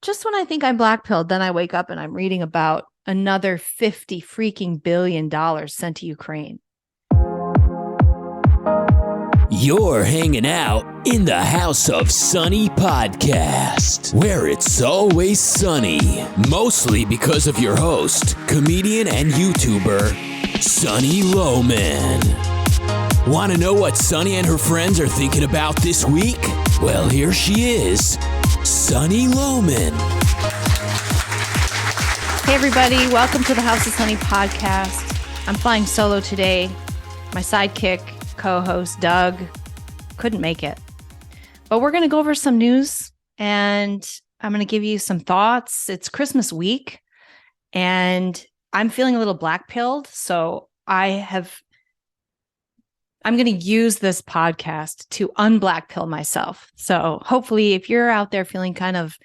Just when I think I'm blackpilled, then I wake up and I'm reading about another 50 freaking billion dollars sent to Ukraine. You're hanging out in the House of Sunny podcast, where it's always sunny, mostly because of your host, comedian and YouTuber, Sunny Lohman. Want to know what Sunny and her friends are thinking about this week? Well, here she is, Sunny Lohman. Hey, everybody. Welcome to the House of Sunny podcast. I'm flying solo today. My sidekick, co-host, Doug, couldn't make it. But we're going to go over some news, and I'm going to give you some thoughts. It's Christmas week, and I'm feeling a little black-pilled, so I'm going to use this podcast to unblack-pill myself. So hopefully, if you're out there feeling kind of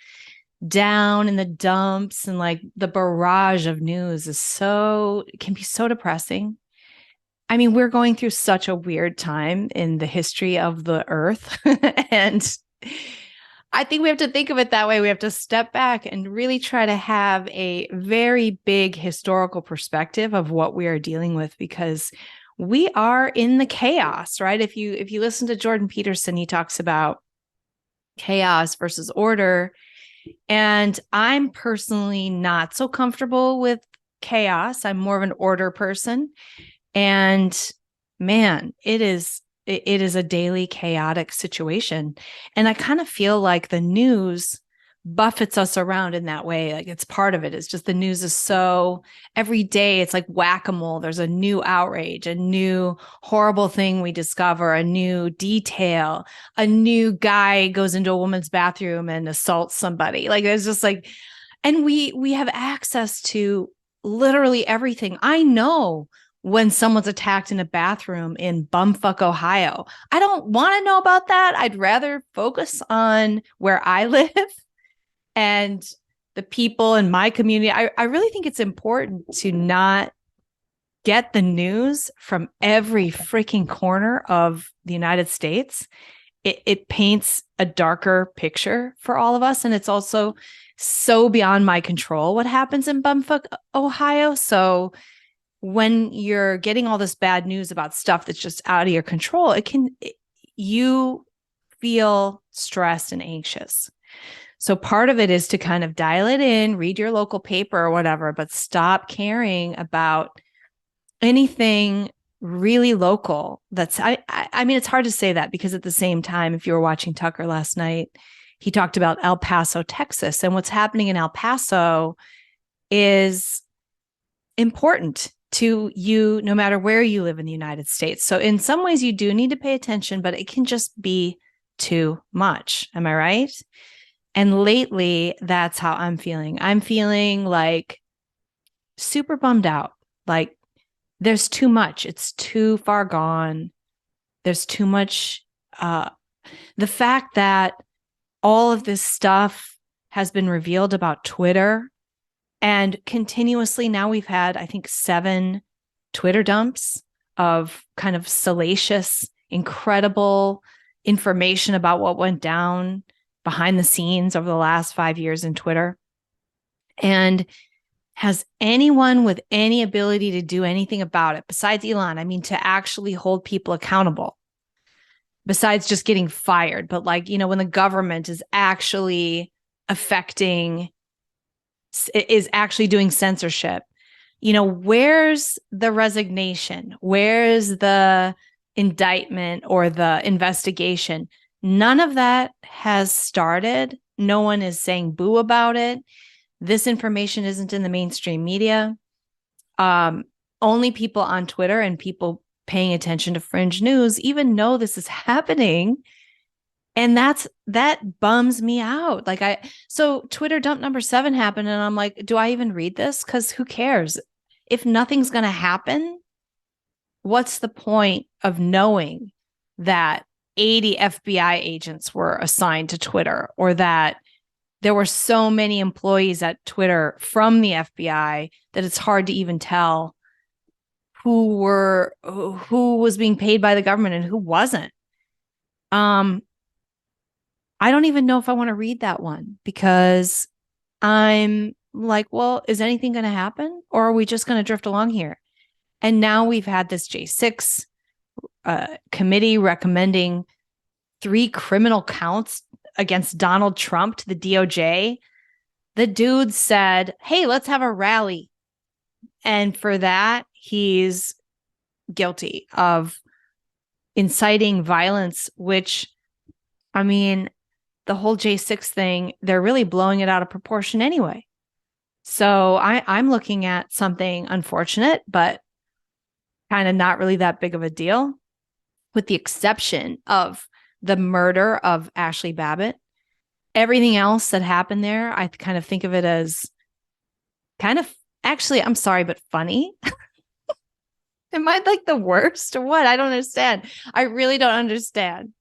down in the dumps and like the barrage of news it can be so depressing. I mean, we're going through such a weird time in the history of the earth. And I think we have to think of it that way. We have to step back and really try to have a very big historical perspective of what we are dealing with, because we are in the chaos, right? If you listen to Jordan Peterson, he talks about chaos versus order. And I'm personally not so comfortable with chaos. I'm more of an order person. And man, it is a daily chaotic situation. And I kind of feel like the news buffets us around in that way. Like, it's part of it. It's just the news is so every day, it's like whack-a-mole. There's a new outrage, a new horrible thing we discover, a new detail, a new guy goes into a woman's bathroom and assaults somebody. Like, there's just like, and we have access to literally everything. I know when someone's attacked in a bathroom in bumfuck Ohio. I don't want to know about that. I'd rather focus on where I live and the people in my community. I really think it's important to not get the news from every freaking corner of the United States. It paints a darker picture for all of us. And it's also so beyond my control what happens in bumfuck Ohio. So when you're getting all this bad news about stuff that's just out of your control, you feel stressed and anxious. So part of it is to kind of dial it in, read your local paper or whatever, but stop caring about anything really local. I mean, it's hard to say that, because at the same time, if you were watching Tucker last night, he talked about El Paso, Texas, and what's happening in El Paso is important to you, no matter where you live in the United States. So in some ways you do need to pay attention, but it can just be too much. Am I right? And lately, that's how I'm feeling. I'm feeling like super bummed out. Like, there's too much. It's too far gone. There's too much. The fact that all of this stuff has been revealed about Twitter, and continuously now we've had, I think, 7 Twitter dumps of kind of salacious, incredible information about what went down behind the scenes over the last 5 years in Twitter. And has anyone with any ability to do anything about it besides Elon? I mean, to actually hold people accountable, besides just getting fired. But like, when the government is actually doing censorship, where's the resignation? Where's the indictment or the investigation? None of that has started. No one is saying boo about it. This information isn't in the mainstream media. Only people on Twitter and people paying attention to fringe news even know this is happening. And that bums me out. So Twitter dump number 7 happened, and I'm like, do I even read this? Because who cares? If nothing's going to happen, what's the point of knowing that 80 FBI agents were assigned to Twitter, or that there were so many employees at Twitter from the FBI that it's hard to even tell who was being paid by the government and who wasn't? I don't even know if I want to read that one, because I'm like, well, is anything going to happen, or are we just going to drift along here? And now we've had this J6 committee recommending 3 criminal counts against Donald Trump to the DOJ. The dude said, hey, let's have a rally. And for that, he's guilty of inciting violence, which, I mean, the whole J6 thing, they're really blowing it out of proportion anyway. So I'm looking at something unfortunate, but kind of not really that big of a deal, with the exception of the murder of Ashley Babbitt. Everything else that happened there, I kind of think of it as kind of, actually, I'm sorry, but funny. Am I like the worst or what? I don't understand. I really don't understand.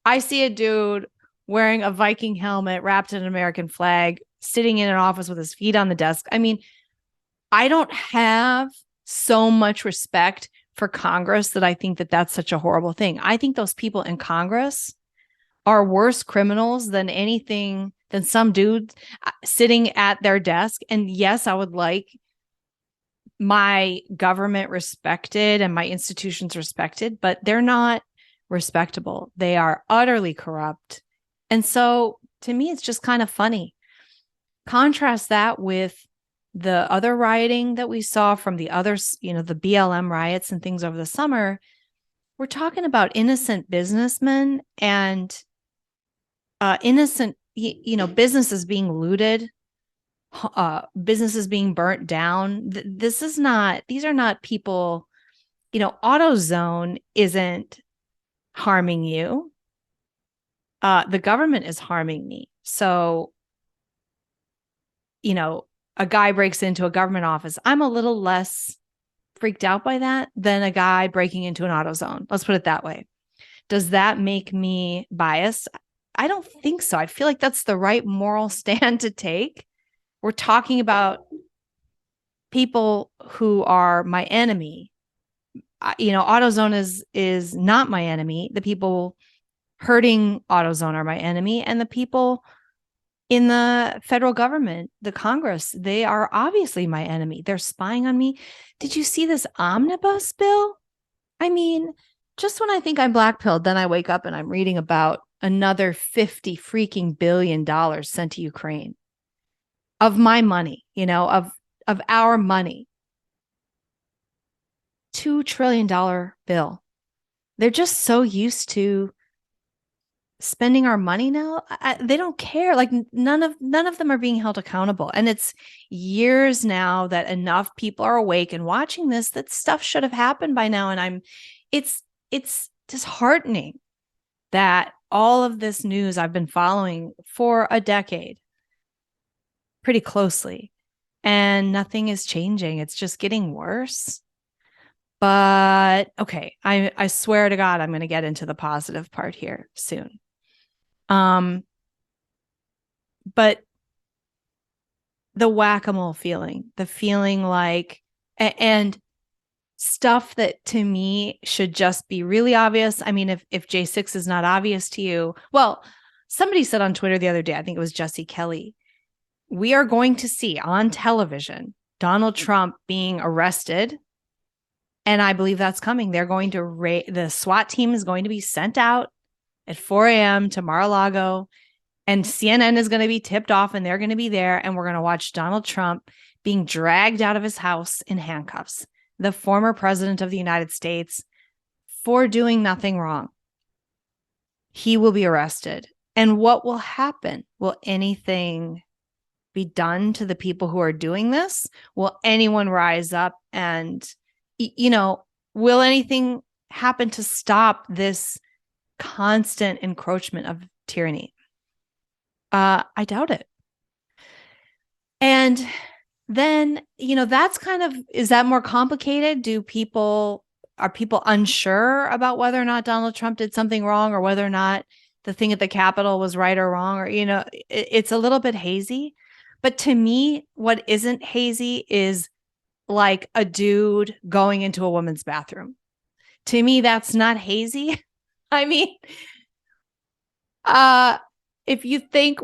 I see a dude wearing a Viking helmet wrapped in an American flag, sitting in an office with his feet on the desk. I mean, I don't have so much respect for Congress that I think that that's such a horrible thing. I think those people in Congress are worse criminals than anything, than some dude sitting at their desk. And yes, I would like my government respected and my institutions respected, but they're not respectable. They are utterly corrupt. And so to me, it's just kind of funny. Contrast that with the other rioting that we saw from the others, the BLM riots and things over the summer. We're talking about innocent businessmen and innocent, businesses being looted, businesses being burnt down. These are not people, AutoZone isn't harming you. The government is harming me. So, a guy breaks into a government office. I'm a little less freaked out by that than a guy breaking into an AutoZone. Let's put it that way. Does that make me biased? I don't think so. I feel like that's the right moral stand to take. We're talking about people who are my enemy. AutoZone is not my enemy. The people hurting AutoZone are my enemy, and the people in the federal government, the Congress, they are obviously my enemy. They're spying on me. Did you see this omnibus bill? I mean, just when I think I'm blackpilled, then I wake up and I'm reading about another $50 freaking billion sent to Ukraine of my money, of our money. $2 trillion bill. They're just so used to spending our money now. They don't care. Like none of them are being held accountable. And it's years now that enough people are awake and watching this, that stuff should have happened by now. And it's disheartening that all of this news I've been following for a decade pretty closely, and nothing is changing. It's just getting worse. But okay, I swear to God, I'm going to get into the positive part here soon. But the whack-a-mole feeling, the feeling like, and stuff that to me should just be really obvious. I mean, if J6 is not obvious to you, well, somebody said on Twitter the other day, I think it was Jesse Kelly, we are going to see on television Donald Trump being arrested. And I believe that's coming. They're going to the SWAT team is going to be sent out at 4 a.m. to Mar-a-Lago, and CNN is going to be tipped off, and they're going to be there, and we're going to watch Donald Trump being dragged out of his house in handcuffs, the former president of the United States, for doing nothing wrong. He will be arrested. And what will happen? Will anything be done to the people who are doing this? Will anyone rise up and, will anything happen to stop this constant encroachment of tyranny? I doubt it. And then, that's kind of, is that more complicated? Are people unsure about whether or not Donald Trump did something wrong, or whether or not the thing at the Capitol was right or wrong? Or, it's a little bit hazy. But to me, what isn't hazy is like a dude going into a woman's bathroom. To me, that's not hazy. I mean, if you think,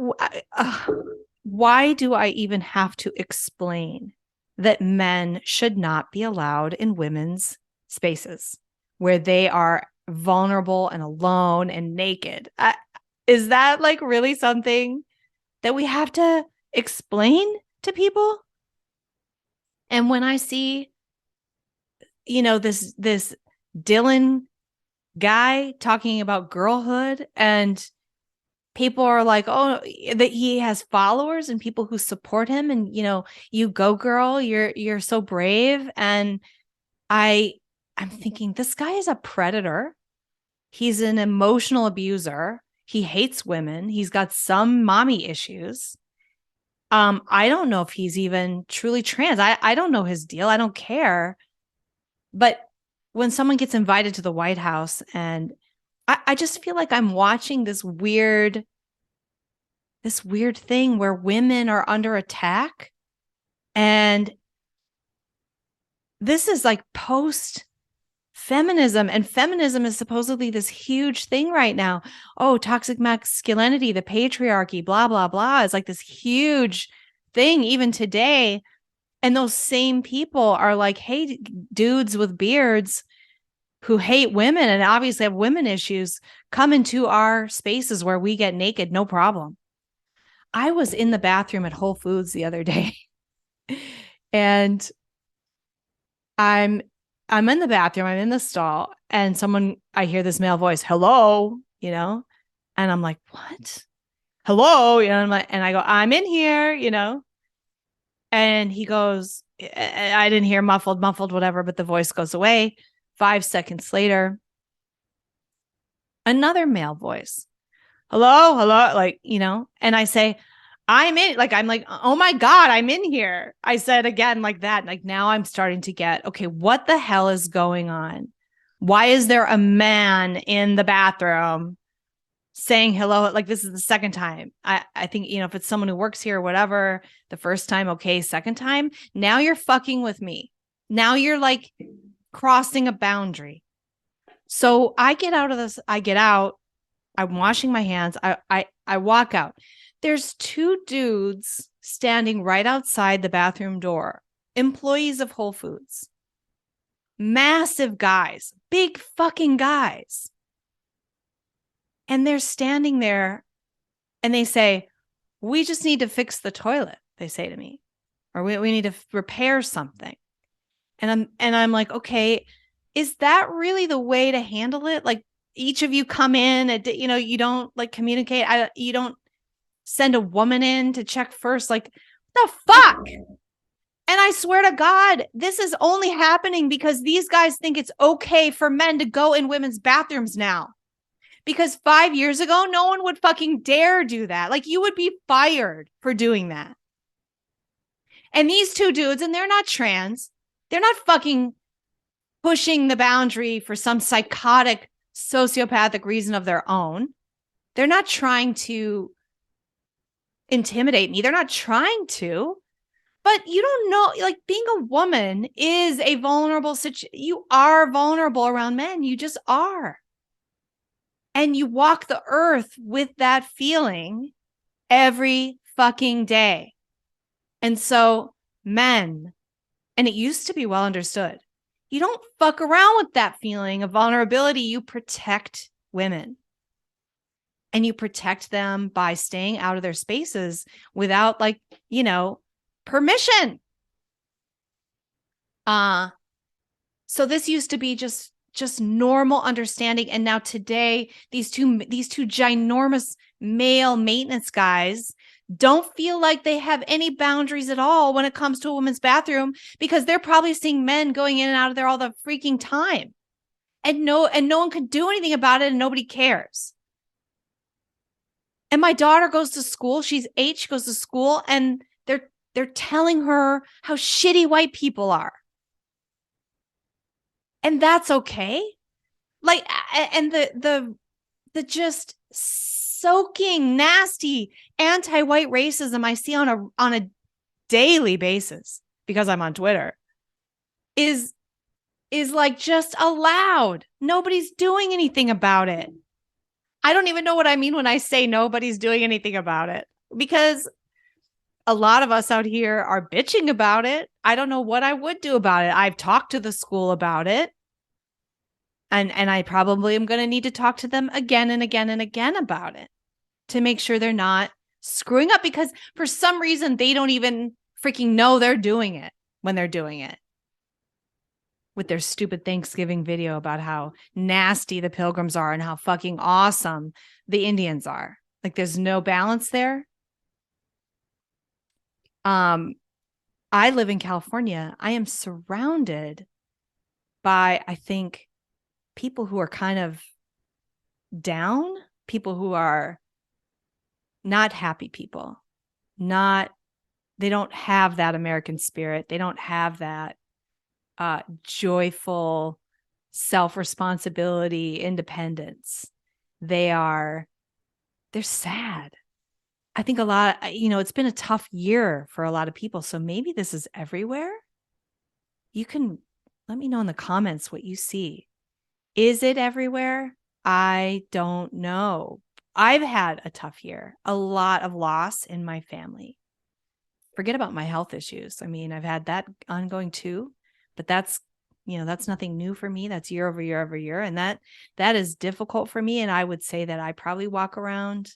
why do I even have to explain that men should not be allowed in women's spaces where they are vulnerable and alone and naked? Is that like really something that we have to explain to people? And when I see, this Dylan guy talking about girlhood, and people are like, oh, that he has followers and people who support him, and you go girl, you're so brave. And I'm thinking, this guy is a predator. He's an emotional abuser. He hates women. He's got some mommy issues. I don't know if he's even truly trans. I don't know his deal. I don't care. But when someone gets invited to the White House, and I just feel like I'm watching this weird thing where women are under attack. And this is like post feminism, and feminism is supposedly this huge thing right now. Oh, toxic masculinity, the patriarchy, blah, blah, blah, is like this huge thing even today. And those same people are like, hey, dudes with beards who hate women and obviously have women issues, come into our spaces where we get naked, no problem. I was in the bathroom at Whole Foods the other day, and I'm in the bathroom, I'm in the stall, and I hear this male voice, hello, and I'm like, what? Hello, and I go, I'm in here, and he goes, I didn't hear, muffled, whatever, but the voice goes away. 5 seconds later, another male voice, hello, like, and I say, I'm in, like, I'm like, oh my God, I'm in here. I said again, like that. Like, now I'm starting to get, okay, what the hell is going on? Why is there a man in the bathroom saying hello? Like, this is the second time. I think, if it's someone who works here or whatever, the first time, okay, second time, now you're fucking with me. Now you're like crossing a boundary. So I get out, I'm washing my hands. I walk out. There's two dudes standing right outside the bathroom door, employees of Whole Foods, massive guys, big fucking guys. And they're standing there and they say, we just need to fix the toilet, they say to me, or we need to repair something. And I'm like, okay, is that really the way to handle it? Like, each of you come in and, you don't like communicate. You don't send a woman in to check first. Like, the fuck? And I swear to God, this is only happening because these guys think it's okay for men to go in women's bathrooms now. Because 5 years ago, no one would fucking dare do that. Like, you would be fired for doing that. And these two dudes, and they're not trans, they're not fucking pushing the boundary for some psychotic, sociopathic reason of their own. They're not trying to intimidate me. They're not trying to. But you don't know, like, being a woman is a vulnerable situation. You are vulnerable around men. You just are. And you walk the earth with that feeling every fucking day. And so, men, and it used to be well understood, you don't fuck around with that feeling of vulnerability. You protect women. And you protect them by staying out of their spaces without, like, permission. So this used to be just normal understanding. And now today, these two ginormous male maintenance guys don't feel like they have any boundaries at all when it comes to a woman's bathroom, because they're probably seeing men going in and out of there all the freaking time. And no one could do anything about it, and nobody cares. And my daughter goes to school. She's 8. She goes to school, and they're telling her how shitty white people are. And that's okay. Like, and the just soaking, nasty anti-white racism I see on a daily basis, because I'm on Twitter, is like just allowed. Nobody's doing anything about it. I don't even know what I mean when I say nobody's doing anything about it, because a lot of us out here are bitching about it. I don't know what I would do about it. I've talked to the school about it. And I probably am going to need to talk to them again and again and again about it to make sure they're not screwing up, because for some reason they don't even freaking know they're doing it when they're doing it. With their stupid Thanksgiving video about how nasty the Pilgrims are and how fucking awesome the Indians are. Like, there's no balance there. I live in California. I am surrounded by, I think, people who are kind of down, people who are not happy people, they don't have that American spirit. They don't have that joyful self-responsibility, independence. They're sad. I think it's been a tough year for a lot of people. So maybe this is everywhere. You can let me know in the comments what you see. Is it everywhere? I don't know. I've had a tough year, a lot of loss in my family. Forget about my health issues. I mean, I've had that ongoing too, but that's nothing new for me. That's year over year over year. And that is difficult for me. And I would say that I probably walk around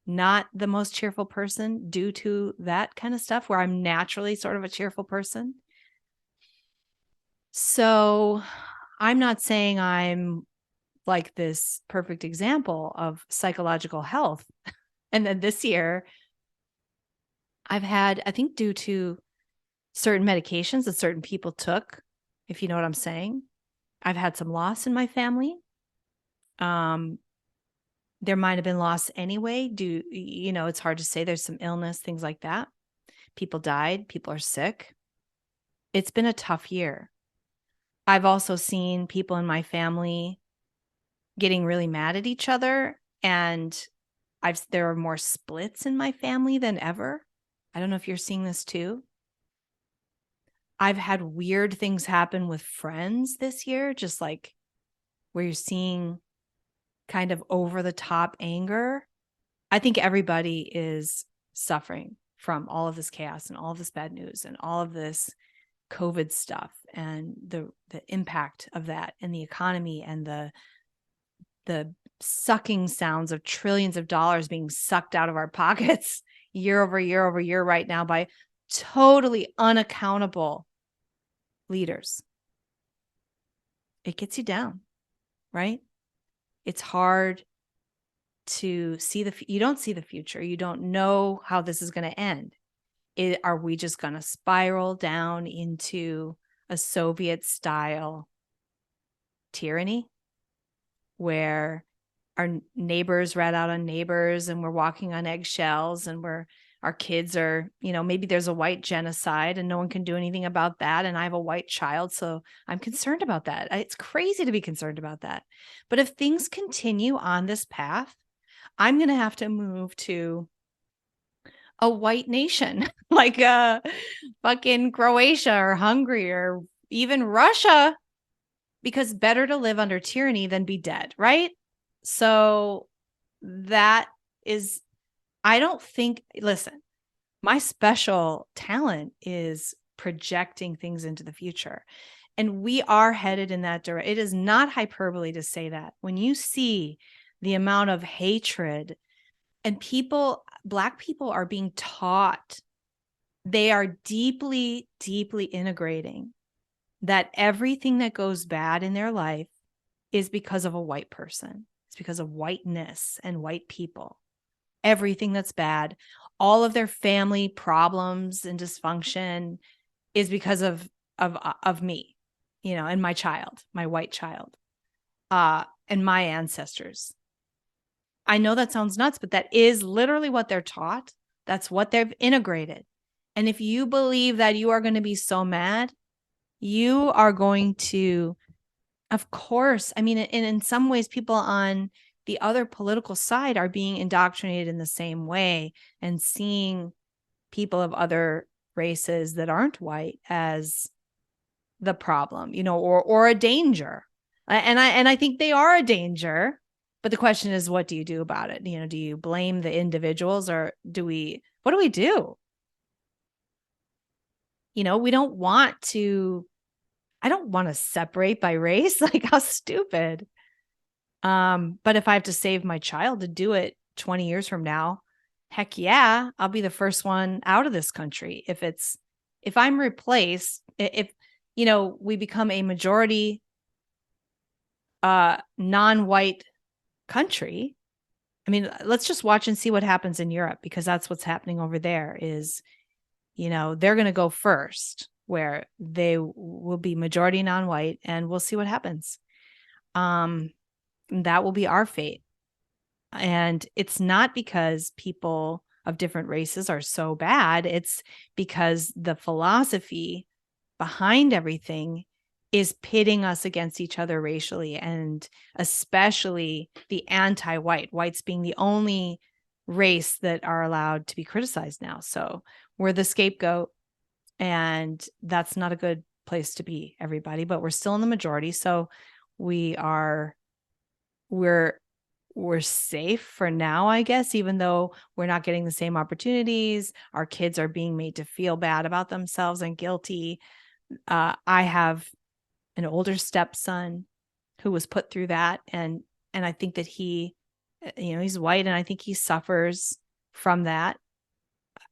not the most cheerful person due to that kind of stuff, where I'm naturally sort of a cheerful person. So I'm not saying I'm like this perfect example of psychological health. And then this year I've had, I think due to certain medications that certain people took, if you know what I'm saying, I've had some loss in my family. There might've been loss anyway. It's hard to say. There's some illness, things like that. People died, people are sick. It's been a tough year. I've also seen people in my family getting really mad at each other, and there are more splits in my family than ever. I don't know if you're seeing this too. I've had weird things happen with friends this year, just like where you're seeing kind of over the top anger. I think everybody is suffering from all of this chaos and all of this bad news and all of this COVID stuff and the impact of that and the economy and the sucking sounds of trillions of dollars being sucked out of our pockets year over year over year right now by totally unaccountable leaders. It gets you down, right? It's hard to see you don't see the future. You don't know how this is going to end. Are we just going to spiral down into a Soviet style tyranny where our neighbors rat out on neighbors and we're walking on eggshells and our kids are, maybe there's a white genocide and no one can do anything about that. And I have a white child, so I'm concerned about that. It's crazy to be concerned about that. But if things continue on this path, I'm going to have to move to a white nation like fucking Croatia or Hungary or even Russia, because better to live under tyranny than be dead, right? So that is, listen, my special talent is projecting things into the future. And we are headed in that direction. It is not hyperbole to say that. When you see the amount of hatred and Black people are being taught, they are deeply, deeply integrating that everything that goes bad in their life is because of a white person. It's because of whiteness and white people. Everything that's bad, all of their family problems and dysfunction is because of me, and my child, my white child, and my ancestors. I know that sounds nuts, but that is literally what they're taught. That's what they've integrated. And if you believe that you are going to be so mad, you are going to, of course, I mean, in some ways, people on the other political side are being indoctrinated in the same way and seeing people of other races that aren't white as the problem, or a danger. And I think they are a danger. But the question is, what do you do about it? Do you blame the individuals, or what do we do? we don't want to, I don't want to separate by race. Like, how stupid. But if I have to save my child to do it 20 years from now, heck yeah, I'll be the first one out of this country. If I'm replaced, if, we become a majority, non-white country. I mean, let's just watch and see what happens in Europe, because that's what's happening over there is, they're going to go first, where they will be majority non-white, and we'll see what happens. That will be our fate. And it's not because people of different races are so bad. It's because the philosophy behind everything is pitting us against each other racially, and especially the anti-white, whites being the only race that are allowed to be criticized now. So we're the scapegoat, and that's not a good place to be, everybody, but we're still in the majority. So we're safe for now, I guess, even though we're not getting the same opportunities. Our kids are being made to feel bad about themselves and guilty. I have an older stepson who was put through that. And I think that he's white, and I think he suffers from that,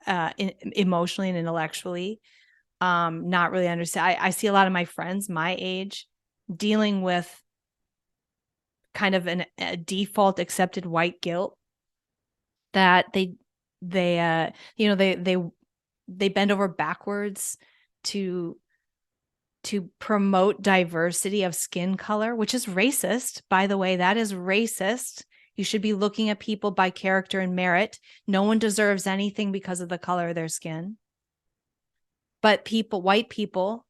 emotionally and intellectually. Not really understand. I see a lot of my friends my age dealing with kind of a default accepted white guilt, that they bend over backwards to promote diversity of skin color, which is racist. By the way, that is racist. You should be looking at people by character and merit. No one deserves anything because of the color of their skin. But white people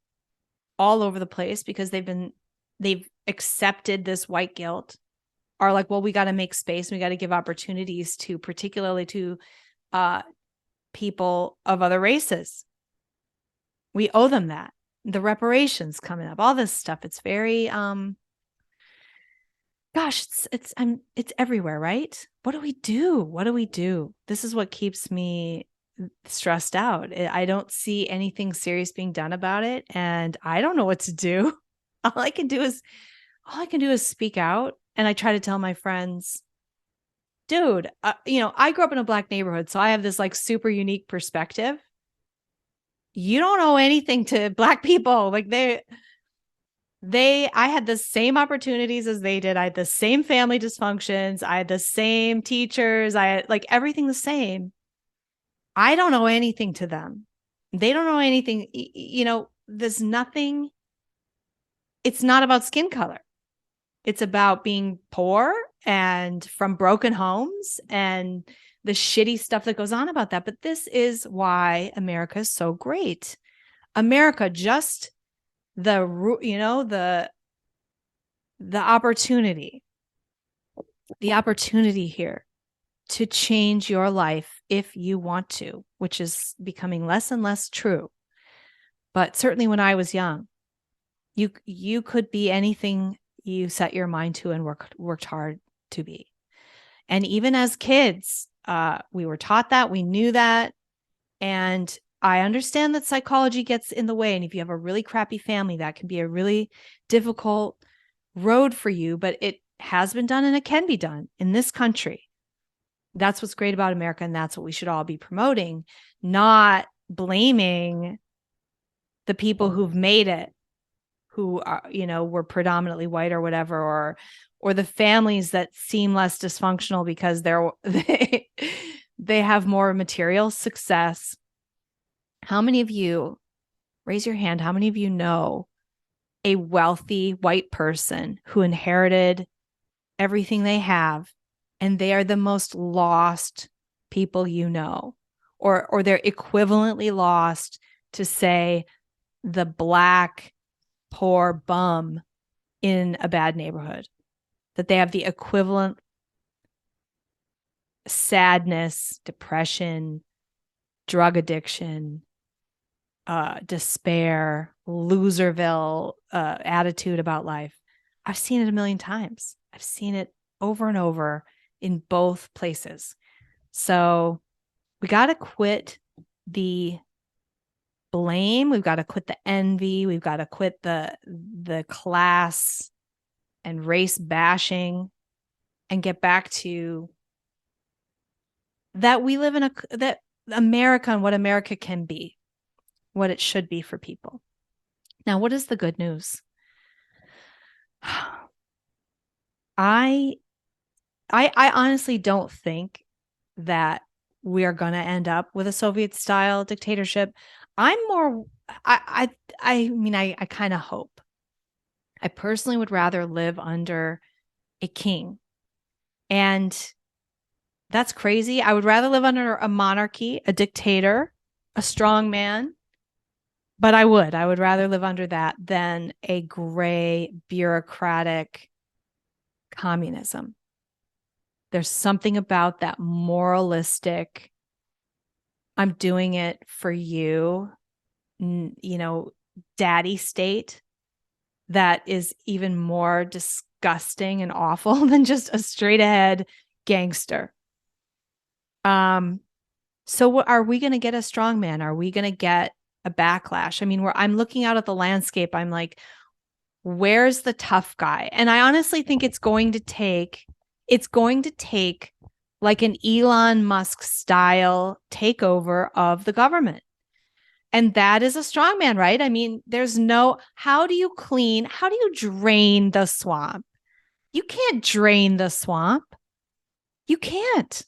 all over the place, because they've accepted this white guilt, are like, well, we got to make space. We got to give opportunities to, particularly to people of other races. We owe them that. The reparations coming up, all this stuff. It's very, it's everywhere, right? What do we do? What do we do? This is what keeps me stressed out. I don't see anything serious being done about it, and I don't know what to do. All I can do is speak out. And I try to tell my friends, dude, I grew up in a Black neighborhood, so I have this like super unique perspective. You don't owe anything to Black people. Like I had the same opportunities as they did. I had the same family dysfunctions. I had the same teachers. I had like everything the same. I don't owe anything to them. They don't owe anything. There's nothing. It's not about skin color. It's about being poor and from broken homes and the shitty stuff that goes on about that. But this is why America is so great. America, just the opportunity here to change your life if you want to, which is becoming less and less true. But certainly when I was young, you could be anything you set your mind to and worked hard to be. And even as kids, we were taught that, we knew that. And I understand that psychology gets in the way. And if you have a really crappy family, that can be a really difficult road for you, but it has been done and it can be done in this country. That's what's great about America. And that's what we should all be promoting, not blaming the people who've made it, who are, were predominantly white or whatever, or the families that seem less dysfunctional because they have more material success. How many of you, raise your hand, how many of you know a wealthy white person who inherited everything they have, and they are the most lost people or they're equivalently lost to, say, the Black poor bum in a bad neighborhood, that they have the equivalent sadness, depression, drug addiction, despair, loserville attitude about life. I've seen it a million times. I've seen it over and over in both places. So we got to quit the blame. We've got to quit the envy. We've got to quit the class and race bashing and get back to that we live in that America and what America can be, what it should be for people. Now, what is the good news? I honestly don't think that we are going to end up with a Soviet-style dictatorship. I'm more, I mean, I kind of hope. I personally would rather live under a king. And that's crazy. I would rather live under a monarchy, a dictator, a strong man. But I would rather live under that than a gray, bureaucratic communism. There's something about that moralistic, I'm doing it for you, daddy state that is even more disgusting and awful than just a straight ahead gangster. So are we going to get a strong man? Are we going to get a backlash? I mean, I'm looking out at the landscape. I'm like, where's the tough guy? And I honestly think it's going to take like an Elon Musk style takeover of the government. And that is a strongman, right? I mean, how do you drain the swamp? You can't drain the swamp. You can't.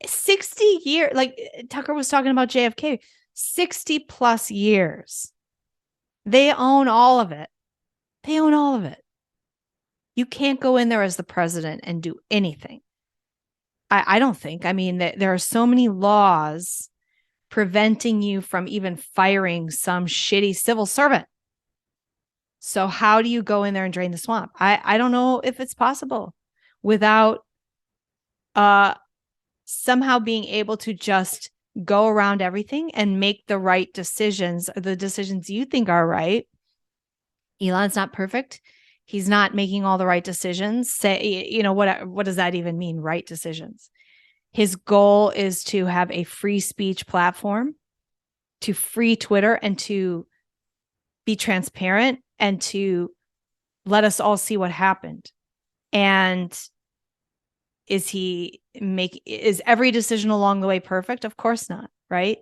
60 years, like Tucker was talking about JFK, 60 plus years. They own all of it. You can't go in there as the president and do anything. I don't think. I mean, there are so many laws preventing you from even firing some shitty civil servant. So how do you go in there and drain the swamp? I don't know if it's possible without somehow being able to just go around everything and make the right decisions, the decisions you think are right. Elon's not perfect. He's not making all the right decisions. What does that even mean? Right decisions. His goal is to have a free speech platform, to free Twitter, and to be transparent and to let us all see what happened. And is every decision along the way perfect? Of course not, right?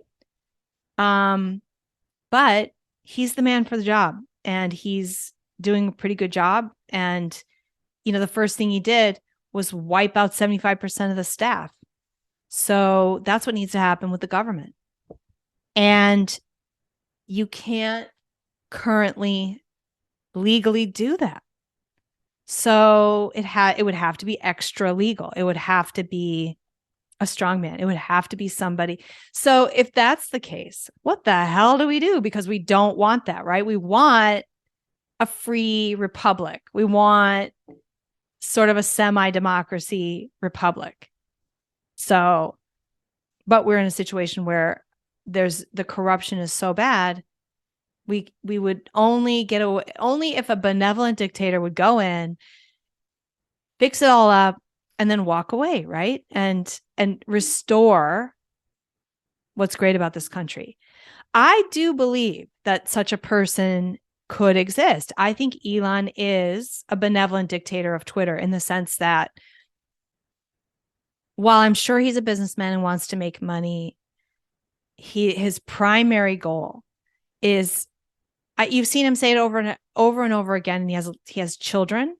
But he's the man for the job, and he's doing a pretty good job. And, the first thing he did was wipe out 75% of the staff. So that's what needs to happen with the government. And you can't currently legally do that. So it would have to be extra legal. It would have to be a strongman. It would have to be somebody. So if that's the case, what the hell do we do? Because we don't want that, right? We want a free republic. We want sort of a semi-democracy republic. So, but we're in a situation where the corruption is so bad. We would only get away, only if a benevolent dictator would go in, fix it all up, and then walk away, right? And restore what's great about this country. I do believe that such a person could exist. I think Elon is a benevolent dictator of Twitter in the sense that while I'm sure he's a businessman and wants to make money, his primary goal is, you've seen him say it over and over again, and he has children,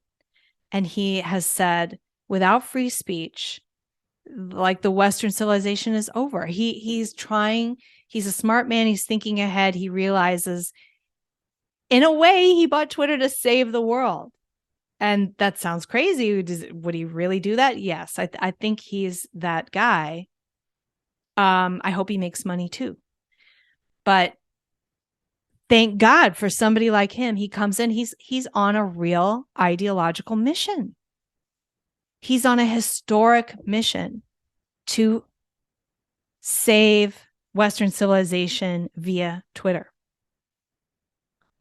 and he has said, without free speech, like the Western civilization is over. He's a smart man. He's thinking ahead. He realizes, in a way, he bought Twitter to save the world. And that sounds crazy. Would he really do that? Yes, I think he's that guy. I hope he makes money too. But thank God for somebody like him. He comes in, he's on a real ideological mission. He's on a historic mission to save Western civilization via Twitter,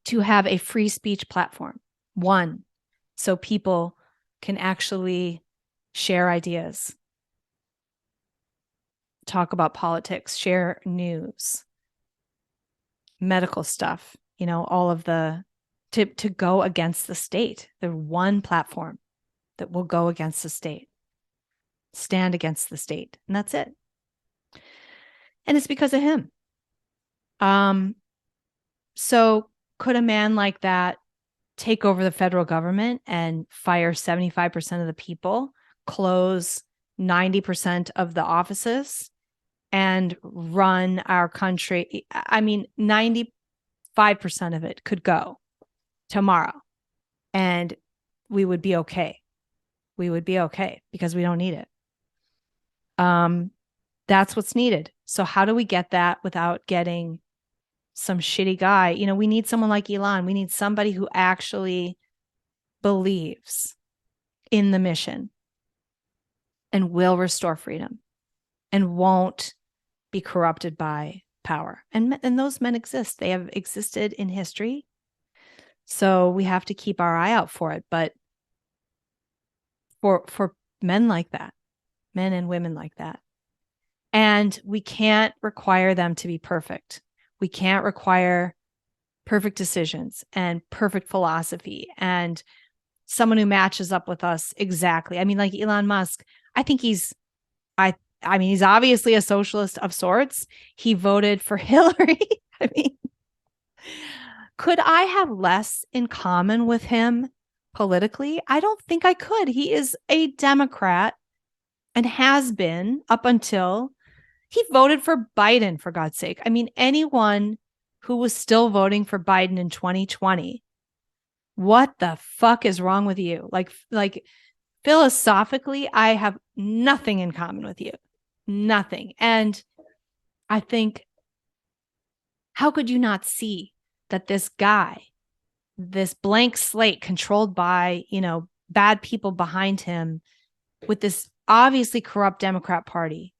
to have a free speech platform. One, so people can actually share ideas, talk about politics, share news, medical stuff, all of to go against the state. The one platform that will go against the state, stand against the state. And that's it. And it's because of him. So could a man like that take over the federal government and fire 75% of the people, close 90% of the offices, and run our country? I mean, 95% of it could go tomorrow and we would be okay. We would be okay because we don't need it. That's what's needed. So how do we get that without getting some shitty guy? We need someone like Elon. We need somebody who actually believes in the mission and will restore freedom and won't be corrupted by power. And those men exist. They have existed in history. So we have to keep our eye out for it. But for men like that, men and women like that, and we can't require them to be perfect. We can't require perfect decisions and perfect philosophy and someone who matches up with us exactly. I mean, like Elon Musk, I think he's obviously a socialist of sorts. He voted for Hillary. I mean, could I have less in common with him politically? I don't think I could. He is a Democrat and has been up until he voted for Biden, for God's sake. I mean, anyone who was still voting for Biden in 2020, what the fuck is wrong with you? Like philosophically, I have nothing in common with you. Nothing. And I think, how could you not see that this guy, this blank slate controlled by, bad people behind him with this obviously corrupt Democrat Party,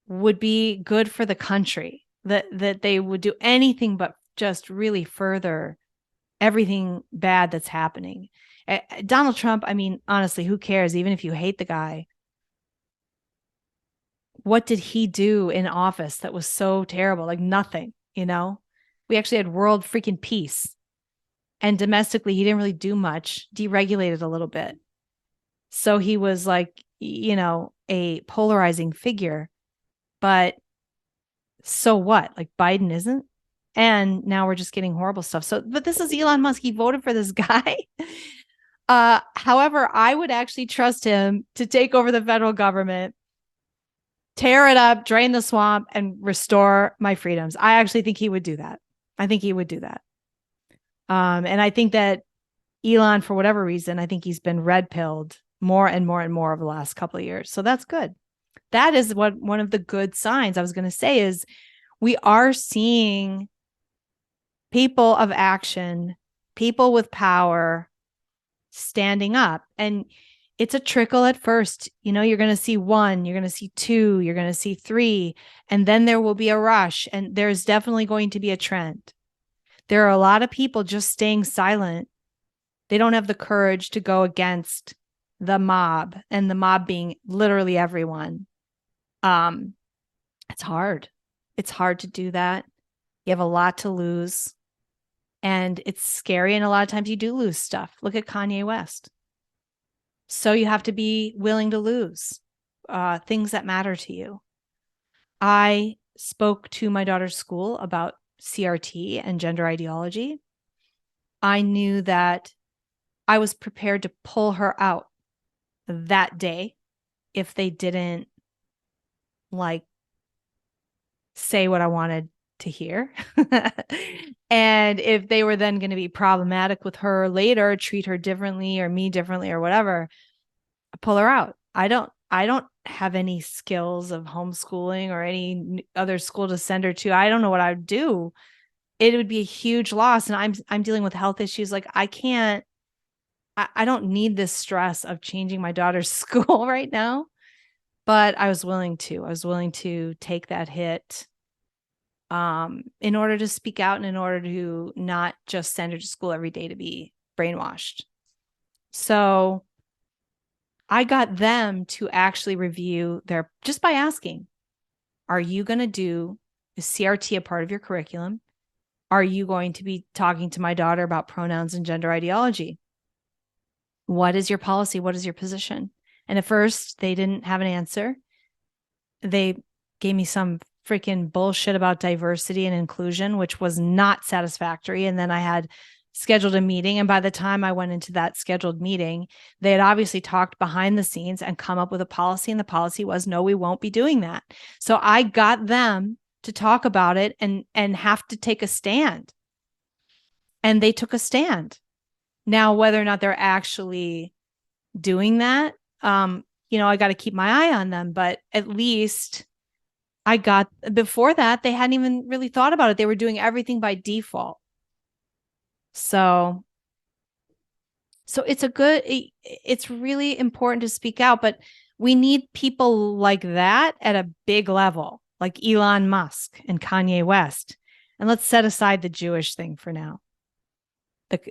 would be good for the country, that they would do anything but just really further everything bad that's happening. Donald Trump, I mean, honestly, who cares? Even if you hate the guy, what did he do in office that was so terrible? Like nothing, we actually had world freaking peace. And domestically, he didn't really do much, deregulated a little bit. So he was like, a polarizing figure. But so what? Like Biden isn't. And now we're just getting horrible stuff. So, but this is Elon Musk. He voted for this guy. However, I would actually trust him to take over the federal government, tear it up, drain the swamp, and restore my freedoms. I actually think he would do that. I think he would do that. And I think that Elon, for whatever reason, I think he's been red pilled more and more and more over the last couple of years. So that's good. That is one of the good signs I was going to say is we are seeing people of action, people with power standing up. And it's a trickle at first. You're going to see 1, you're going to see 2, you're going to see 3, and then there will be a rush. And there's definitely going to be a trend. There are a lot of people just staying silent. They don't have the courage to go against the mob, and the mob being literally everyone. It's hard. It's hard to do that. You have a lot to lose, and it's scary. And a lot of times you do lose stuff. Look at Kanye West. So you have to be willing to lose things that matter to you. I spoke to my daughter's school about CRT and gender ideology. I knew that I was prepared to pull her out that day if they didn't say what I wanted to hear. And if they were then going to be problematic with her later, treat her differently or me differently or whatever, pull her out. I don't have any skills of homeschooling or any other school to send her to. I don't know what I would do. It would be a huge loss. And I'm dealing with health issues. Like I don't need this stress of changing my daughter's school right now. But I was willing to take that hit in order to speak out and in order to not just send her to school every day to be brainwashed. So I got them to actually review just by asking, are you going to do Is CRT a part of your curriculum? Are you going to be talking to my daughter about pronouns and gender ideology? What is your policy? What is your position? And at first, they didn't have an answer. They gave me some freaking bullshit about diversity and inclusion, which was not satisfactory. And then I had scheduled a meeting. And by the time I went into that scheduled meeting, they had obviously talked behind the scenes and come up with a policy. And the policy was, no, we won't be doing that. So I got them to talk about it and have to take a stand. And they took a stand. Now, whether or not they're actually doing that, I got to keep my eye on them, but at least before that, they hadn't even really thought about it. They were doing everything by default. So it's really important to speak out, but we need people like that at a big level, like Elon Musk and Kanye West. And let's set aside the Jewish thing for now. But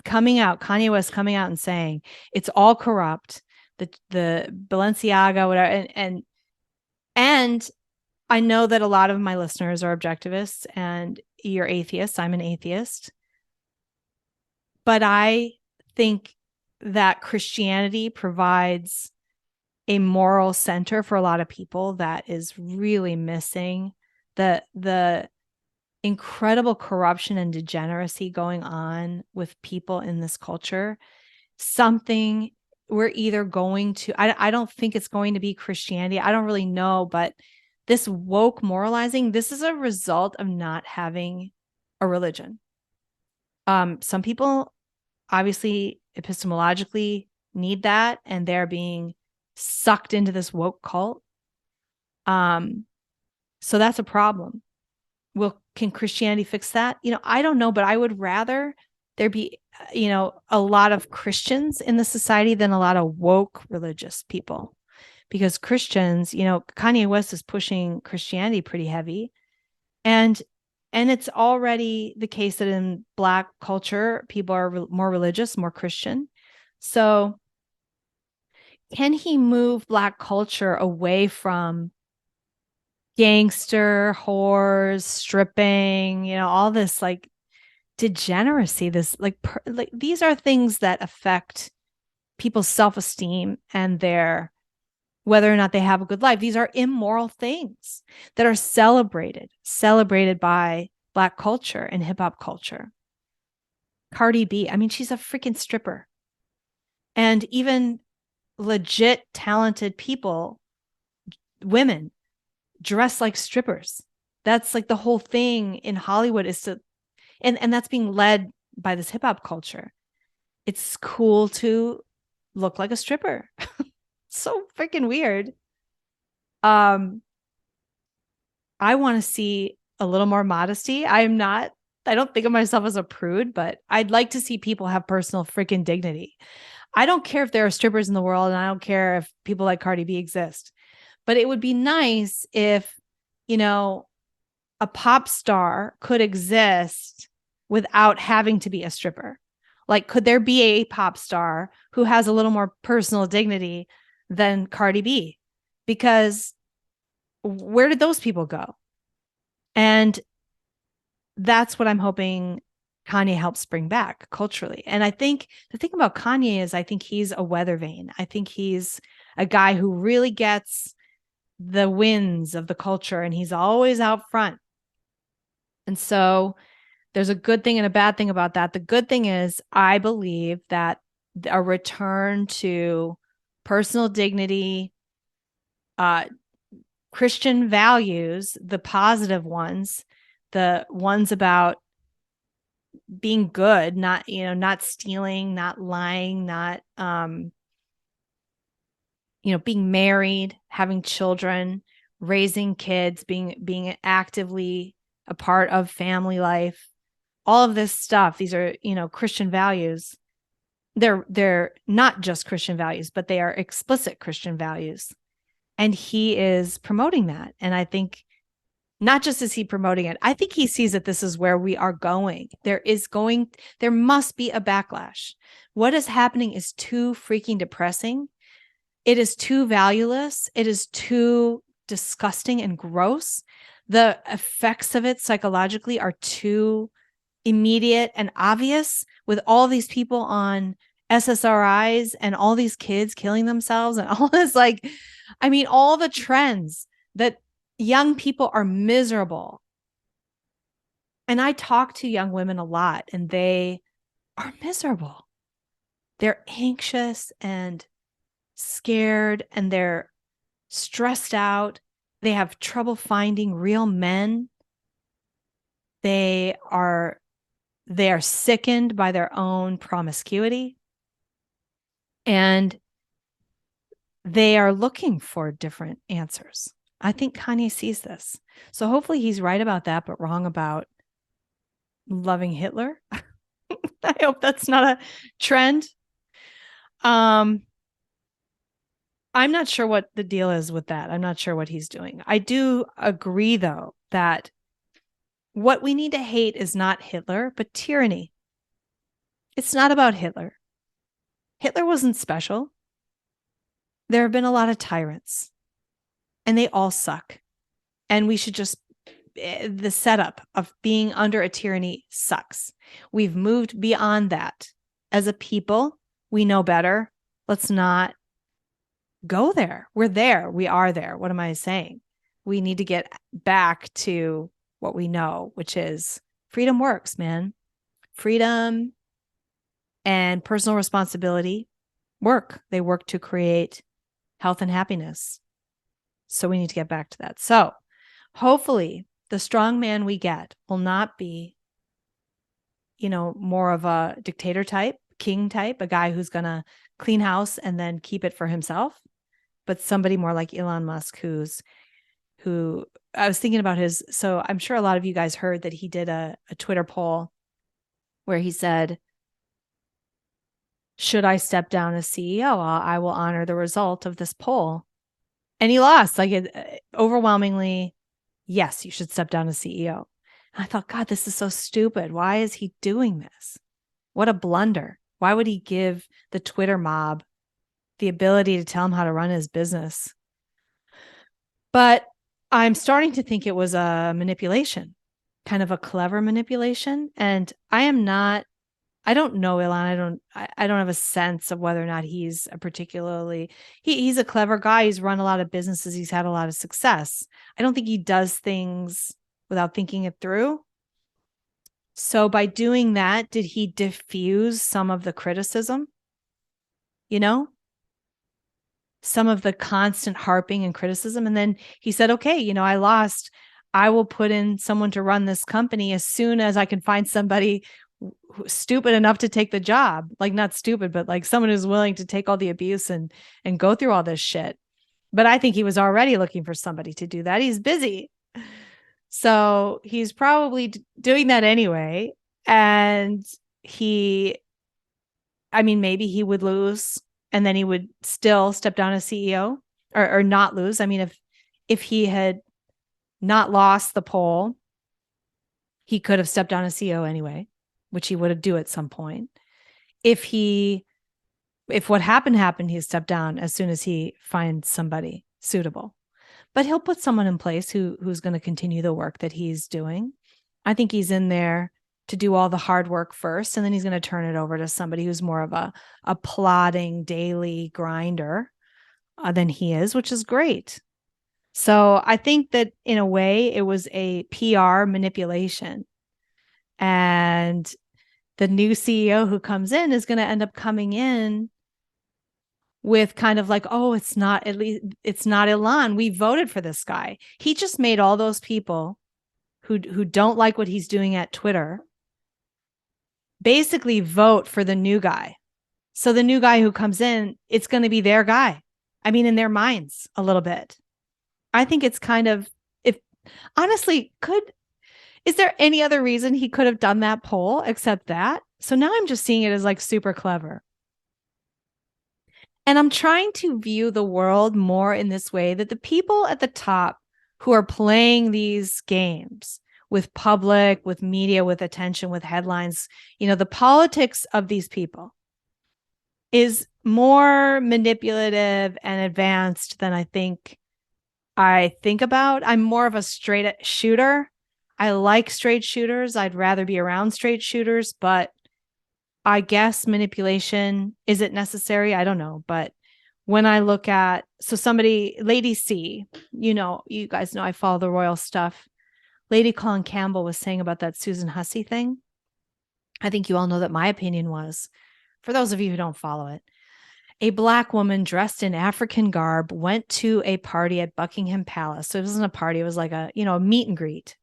Kanye West coming out and saying it's all corrupt, the Balenciaga, whatever, and I know that a lot of my listeners are objectivists and you're atheists. I'm an atheist. But I think that Christianity provides a moral center for a lot of people that is really missing. The incredible corruption and degeneracy going on with people in this culture. Something we're either going to, I don't think it's going to be Christianity. I don't really know, but this woke moralizing, this is a result of not having a religion. Some people obviously epistemologically need that, and they're being sucked into this woke cult. So that's a problem. Can Christianity fix that? I don't know, but I would rather there be, a lot of Christians in the society than a lot of woke religious people. Because Christians, Kanye West is pushing Christianity pretty heavy. And it's already the case that in Black culture, people are more religious, more Christian. So can he move Black culture away from gangster, whores, stripping, all this like degeneracy, this like these are things that affect people's self-esteem and whether or not they have a good life. These are immoral things that are celebrated by Black culture and hip hop culture. Cardi B, I mean, she's a freaking stripper. And even legit talented people, women, dress like strippers. That's like the whole thing in Hollywood is and that's being led by this hip hop culture. It's cool to look like a stripper. So freaking weird. I want to see a little more modesty. I don't think of myself as a prude, but I'd like to see people have personal freaking dignity. I don't care if there are strippers in the world, and I don't care if people like Cardi B exist, but it would be nice if, a pop star could exist without having to be a stripper. Like, could there be a pop star who has a little more personal dignity than Cardi B? Because where did those people go? And that's what I'm hoping Kanye helps bring back culturally. And I think the thing about Kanye is I think he's a weather vane. I think he's a guy who really gets the winds of the culture, and he's always out front. And so there's a good thing and a bad thing about that. The good thing is I believe that a return to personal dignity, Christian values, the positive ones, the ones about being good, not stealing, not lying, not, being married, having children, raising kids, being actively a part of family life, all of this stuff. These are, Christian values. They're not just Christian values, but they are explicit Christian values. And he is promoting that. And I think not just is he promoting it, I think he sees that this is where we are going. There must be a backlash. What is happening is too freaking depressing. It is too valueless. It is too disgusting and gross the effects of it psychologically are too immediate and obvious, with all these people on SSRIs and all these kids killing themselves and all this, like, I mean, all the trends that young people are miserable. And I talk to young women a lot, and they are miserable. They're anxious and scared, and they're stressed out. They have trouble finding real men. They are sickened by their own promiscuity, and they are looking for different answers. I think Kanye sees this. So hopefully he's right about that, but wrong about loving Hitler. I hope that's not a trend. I'm not sure what the deal is with that. I'm not sure what he's doing. I do agree, though, that what we need to hate is not Hitler, but tyranny. It's not about Hitler. Hitler wasn't special. There have been a lot of tyrants, and they all suck. And we should just, the setup of being under a tyranny sucks. We've moved beyond that. As a people, we know better. Let's not go there. We're there. We are there. What am I saying? We need to get back to what we know, which is freedom works, man. Freedom and personal responsibility work. They work to create health and happiness. So we need to get back to that. So hopefully the strong man we get will not be, more of a dictator type, king type, a guy who's going to clean house and then keep it for himself, but somebody more like Elon Musk, who I was thinking about so I'm sure a lot of you guys heard that he did a Twitter poll where he said, should I step down as CEO? I will honor the result of this poll. And he lost, overwhelmingly, yes, you should step down as CEO. And I thought, God, this is so stupid. Why is he doing this? What a blunder. Why would he give the Twitter mob the ability to tell him how to run his business? But I'm starting to think it was a manipulation, kind of a clever manipulation. And I don't know Elon. I don't have a sense of whether or not he's a particularly, he's a clever guy. He's run a lot of businesses. He's had a lot of success. I don't think he does things without thinking it through. So by doing that, did he diffuse some of the criticism? Some of the constant harping and criticism. And then he said, okay, I lost. I will put in someone to run this company as soon as I can find somebody stupid enough to take the job. Like, not stupid, but like someone who's willing to take all the abuse and go through all this shit. But I think he was already looking for somebody to do that. He's busy. So he's probably doing that anyway. And maybe he would lose and then he would still step down as CEO or not lose. I mean, if he had not lost the poll, he could have stepped down as CEO anyway, which he would have do at some point. If what happened, he stepped down as soon as he finds somebody suitable. But he'll put someone in place who's going to continue the work that he's doing. I think he's in there to do all the hard work first, and then he's going to turn it over to somebody who's more of a plodding daily grinder than he is, which is great. So I think that in a way it was a PR manipulation. And the new CEO who comes in is going to end up coming in with kind of like, oh, it's not Elon. We voted for this guy. He just made all those people who don't like what he's doing at Twitter basically vote for the new guy. So the new guy who comes in, it's going to be their guy. I mean, in their minds a little bit. I think it's kind of, is there any other reason he could have done that poll except that? So now I'm just seeing it as like super clever. And I'm trying to view the world more in this way, that the people at the top who are playing these games with public, with media, with attention, with headlines, the politics of these people is more manipulative and advanced than I think I think about. I'm more of a straight shooter. I like straight shooters. I'd rather be around straight shooters, but I guess manipulation, is it necessary? I don't know. But when I look at, so somebody, Lady C, you guys know I follow the royal stuff. Lady Colin Campbell was saying about that Susan Hussey thing. I think you all know that my opinion was, for those of you who don't follow it, a Black woman dressed in African garb went to a party at Buckingham Palace. So it wasn't a party, it was like a meet and greet.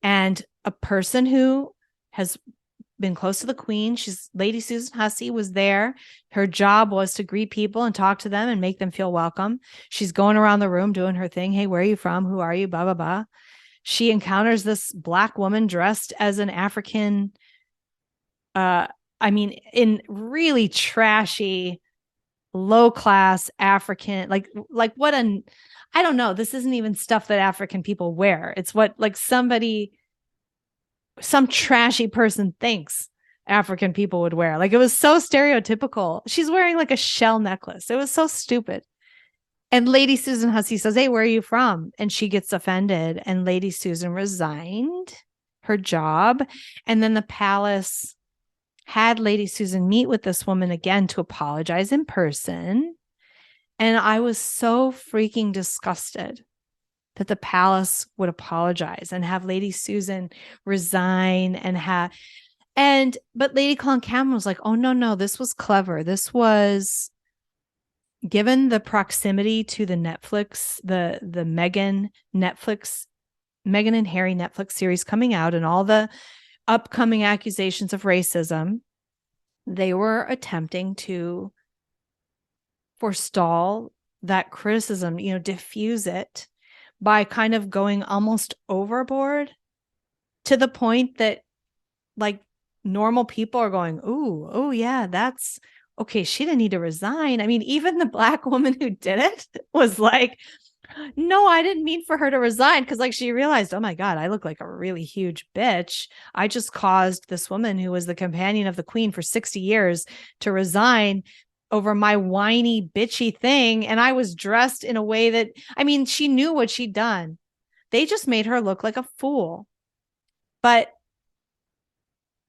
And a person who has been close to the Queen, Lady Susan Hussey, was there. Her job was to greet people and talk to them and make them feel welcome. She's going around the room doing her thing. Hey, where are you from? Who are you? Blah, blah, blah. She encounters this Black woman dressed as an African, in really trashy, low class African, like what I don't know. This isn't even stuff that African people wear. It's what like some trashy person thinks African people would wear. Like it was so stereotypical. She's wearing like a shell necklace. It was so stupid. And Lady Susan Hussey says, hey, where are you from? And she gets offended. And Lady Susan resigned her job. And then the palace had Lady Susan meet with this woman again to apologize in person. And I was so freaking disgusted that the palace would apologize and have Lady Susan resign but Lady Colin Campbell was like, oh, no, this was clever. This was given the proximity to the Netflix, the Meghan and Harry Netflix series coming out and all the upcoming accusations of racism, they were attempting to forestall that criticism, diffuse it by kind of going almost overboard to the point that like normal people are going, ooh, oh yeah, that's okay. She didn't need to resign. I mean, even the Black woman who did it was like, no, I didn't mean for her to resign. Cause like she realized, oh my God, I look like a really huge bitch. I just caused this woman who was the companion of the Queen for 60 years to resign over my whiny, bitchy thing. And I was dressed in a way that, I mean, she knew what she'd done. They just made her look like a fool. But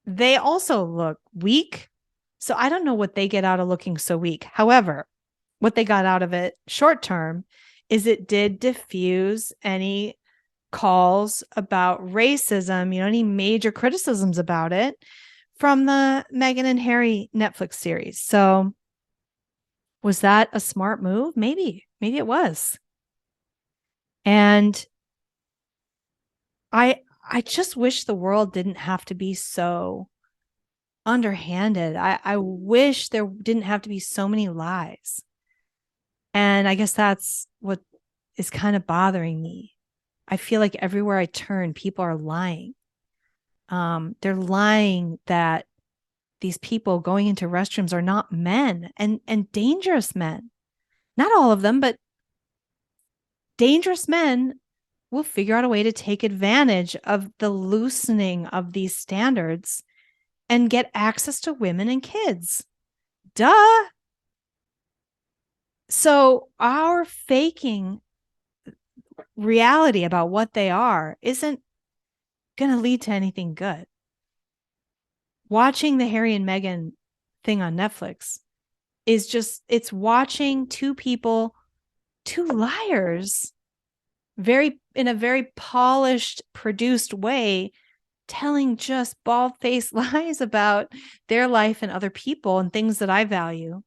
they also look weak. So I don't know what they get out of looking so weak. However, what they got out of it short term is it did diffuse any calls about racism, any major criticisms about it from the Meghan and Harry Netflix series. So was that a smart move? Maybe it was. And I just wish the world didn't have to be so underhanded. I wish there didn't have to be so many lies. And I guess that's what is kind of bothering me. I feel like everywhere I turn, people are lying. They're lying that these people going into restrooms are not men and dangerous men. Not all of them, but dangerous men will figure out a way to take advantage of the loosening of these standards and get access to women and kids. Duh. So our faking reality about what they are isn't going to lead to anything good. Watching the Harry and Meghan thing on Netflix is just, it's watching two liars, in a very polished, produced way, telling just bald-faced lies about their life and other people and things that I value.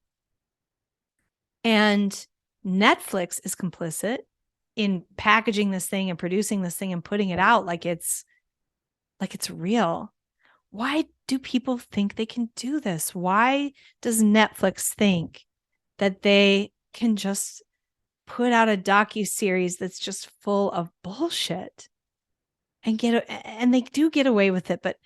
And Netflix is complicit in packaging this thing and producing this thing and putting it out like it's real. Why do people think they can do this? Why does Netflix think that they can just put out a docuseries that's just full of bullshit and they do get away with it? But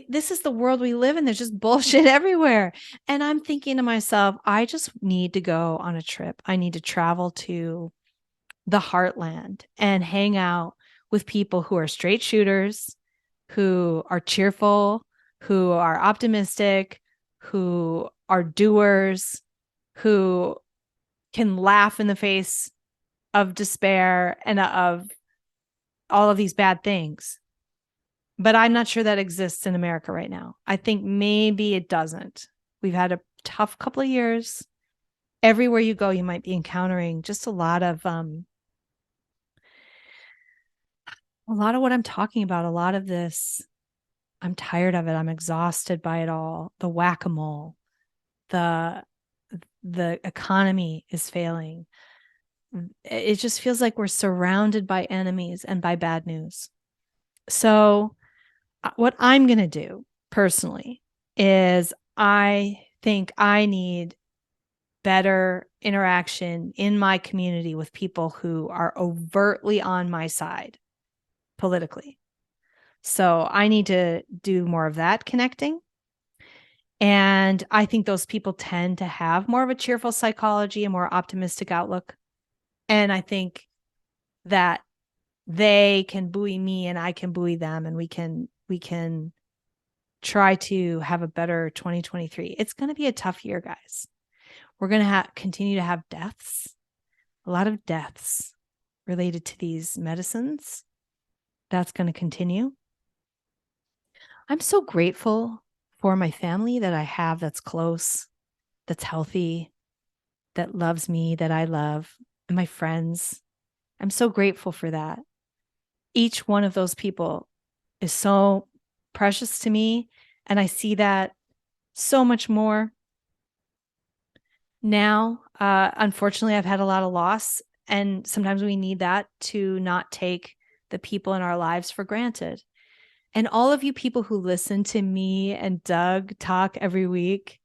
this is the world we live in. There's just bullshit everywhere. And I'm thinking to myself, I just need to go on a trip. I need to travel to the heartland and hang out with people who are straight shooters, who are cheerful, who are optimistic, who are doers, who can laugh in the face of despair and of all of these bad things. But I'm not sure that exists in America right now. I think maybe it doesn't. We've had a tough couple of years. Everywhere you go, you might be encountering just a lot of what I'm talking about, a lot of this. I'm tired of it. I'm exhausted by it all. The whack-a-mole, the economy is failing. It just feels like we're surrounded by enemies and by bad news. So what I'm going to do personally is I think I need better interaction in my community with people who are overtly on my side politically. So I need to do more of that connecting. And I think those people tend to have more of a cheerful psychology, a more optimistic outlook. And I think that they can buoy me and I can buoy them, and we can try to have a better 2023. It's going to be a tough year, guys. We're going to continue to have deaths, a lot of deaths related to these medicines. That's going to continue. I'm so grateful for my family that I have that's close, that's healthy, that loves me, that I love, and my friends. I'm so grateful for that. Each one of those people is so precious to me, and I see that so much more now. Unfortunately, I've had a lot of loss, and sometimes we need that to not take the people in our lives for granted. And all of you people who listen to me and Doug talk every week,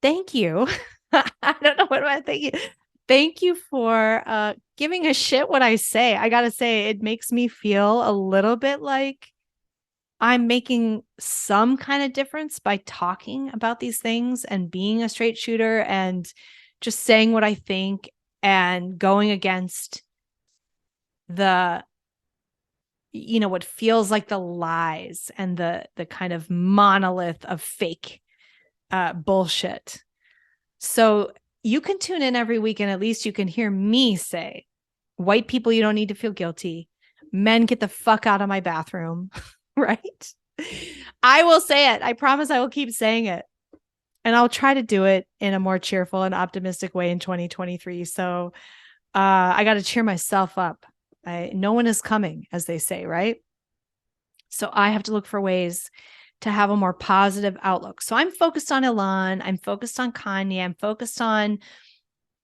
thank you. I don't know what am I thinking. Thank you for giving a shit what I say. I got to say, it makes me feel a little bit like I'm making some kind of difference by talking about these things and being a straight shooter and just saying what I think and going against what feels like the lies and the kind of monolith of fake bullshit. So you can tune in every week and at least you can hear me say, white people, you don't need to feel guilty. Men, get the fuck out of my bathroom, right? I will say it. I promise I will keep saying it. And I'll try to do it in a more cheerful and optimistic way in 2023. So I got to cheer myself up. No one is coming, as they say, right? So I have to look for ways to have a more positive outlook. So I'm focused on Elon. I'm focused on Kanye. I'm focused on,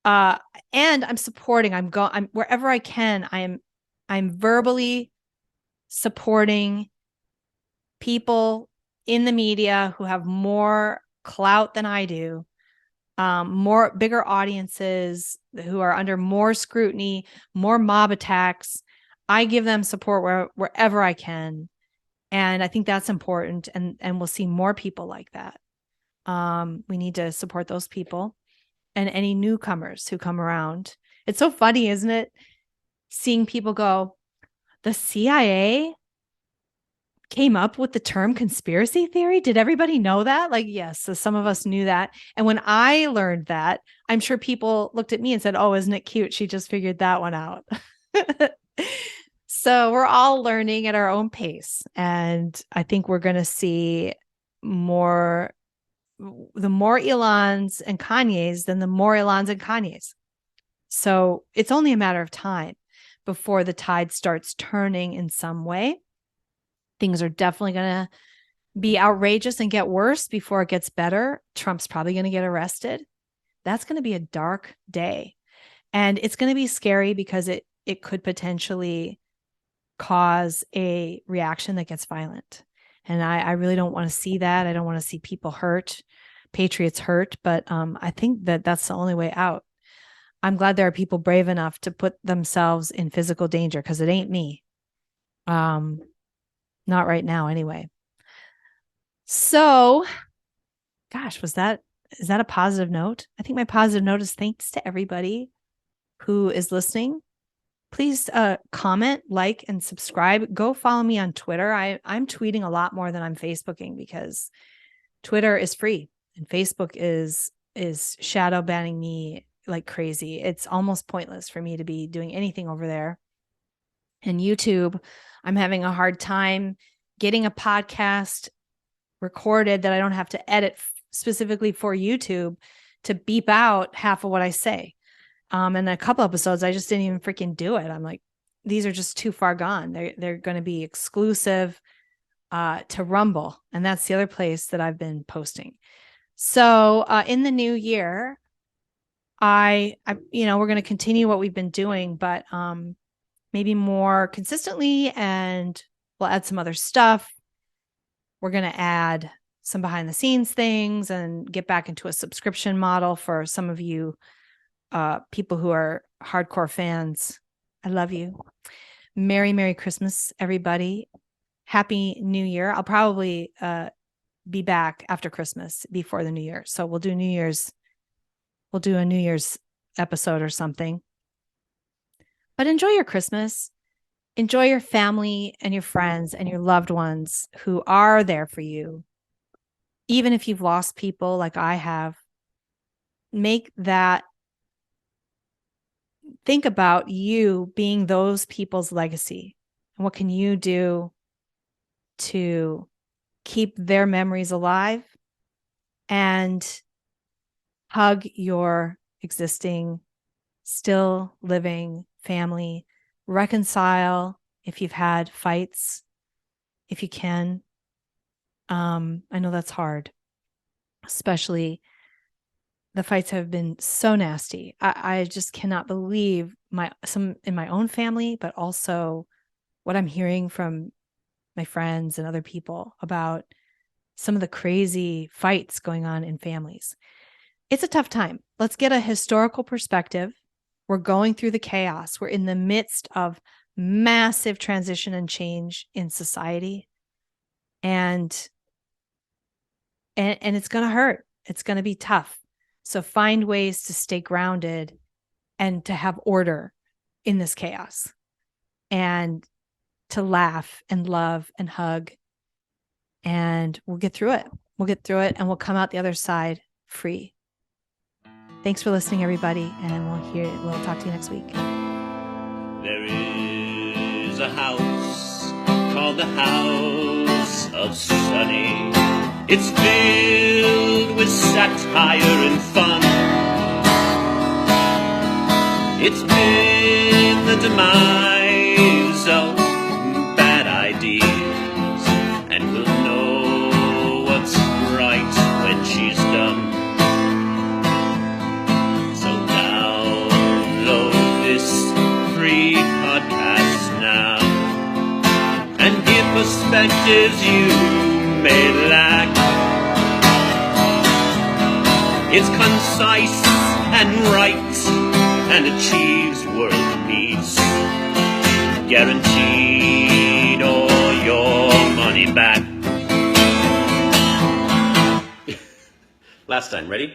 and I'm supporting. I'm wherever I can. I'm verbally supporting people in the media who have more clout than I do, bigger audiences who are under more scrutiny, more mob attacks. I give them support wherever I can. And I think that's important. And we'll see more people like that. We need to support those people and any newcomers who come around. It's so funny, isn't it? Seeing people go, the CIA came up with the term conspiracy theory. Did everybody know that? Like, yes. So some of us knew that. And when I learned that, I'm sure people looked at me and said, oh, isn't it cute? She just figured that one out. So we're all learning at our own pace. And I think we're going to see the more Elons and Kanyes than the more Elons and Kanyes. So it's only a matter of time before the tide starts turning in some way. Things are definitely going to be outrageous and get worse before it gets better. Trump's probably going to get arrested. That's going to be a dark day. And it's going to be scary because it could potentially cause a reaction that gets violent. And I really don't want to see that. I don't want to see people hurt, patriots hurt. But I think that's the only way out. I'm glad there are people brave enough to put themselves in physical danger because it ain't me. Not right now anyway. So, gosh, is that a positive note? I think my positive note is thanks to everybody who is listening. Please comment, like, and subscribe. Go follow me on Twitter. I'm tweeting a lot more than I'm Facebooking because Twitter is free and Facebook is shadow banning me like crazy. It's almost pointless for me to be doing anything over there. And YouTube, I'm having a hard time getting a podcast recorded that I don't have to edit specifically for YouTube to beep out half of what I say. And a couple episodes, I just didn't even freaking do it. I'm like, these are just too far gone. They're going to be exclusive to Rumble. And that's the other place that I've been posting. So in the new year, we're going to continue what we've been doing, but maybe more consistently, and we'll add some other stuff. We're going to add some behind the scenes things and get back into a subscription model for some of you people who are hardcore fans. I love you. Merry Christmas, everybody. Happy New Year. I'll probably be back after Christmas before the New Year. So we'll do a New Year's episode or something. But enjoy your Christmas. Enjoy your family and your friends and your loved ones who are there for you. Even if you've lost people like I have, think about you being those people's legacy. And what can you do to keep their memories alive and hug your existing, still living family, reconcile if you've had fights, if you can. I know that's hard, especially the fights have been so nasty. I just cannot believe some in my own family, but also what I'm hearing from my friends and other people about some of the crazy fights going on in families. It's a tough time. Let's get a historical perspective. We're going through the chaos. We're in the midst of massive transition and change in society. And it's going to hurt. It's going to be tough. So find ways to stay grounded and to have order in this chaos, and to laugh and love and hug. And we'll get through it. And we'll come out the other side free. Thanks for listening, everybody. And we'll talk to you next week. There is a house called the House of Sunny. It's filled with satire and fun. It's been the demise of bad ideas, and we'll know what's right when she's done. So download this free podcast now and give perspectives you may lack. It's concise and right and achieves world peace, guaranteed all your money back. Last time, ready?